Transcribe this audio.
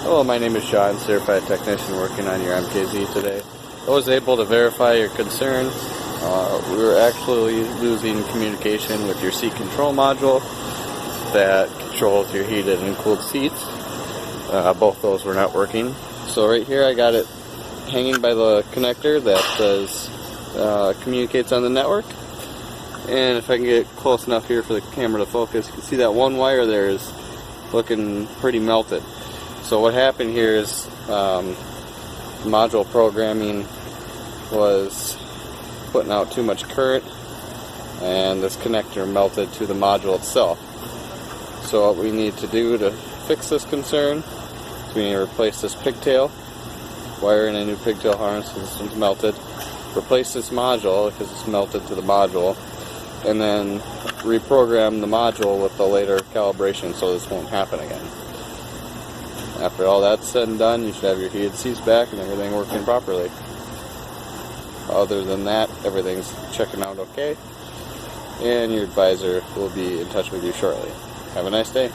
Hello, my name is Sean, certified technician working on your MKZ today. I was able to verify your concern. We were actually losing communication with your seat control module that controls your heated and cooled seats. Both those were not working. So right here I got it hanging by the connector that says communicates on the network. And if I can get close enough here for the camera to focus, you can see that one wire there is looking pretty melted. So what happened here is module programming was putting out too much current and this connector melted to the module itself. So what we need to do to fix this concern is we need to replace this pigtail, wire in a new pigtail harness because this one's melted, replace this module because it's melted to the module, and then reprogram the module with the later calibration so this won't happen again. After all that's said and done, you should have your heated seats back and everything working properly. Other than that, everything's checking out okay, and your advisor will be in touch with you shortly. Have a nice day.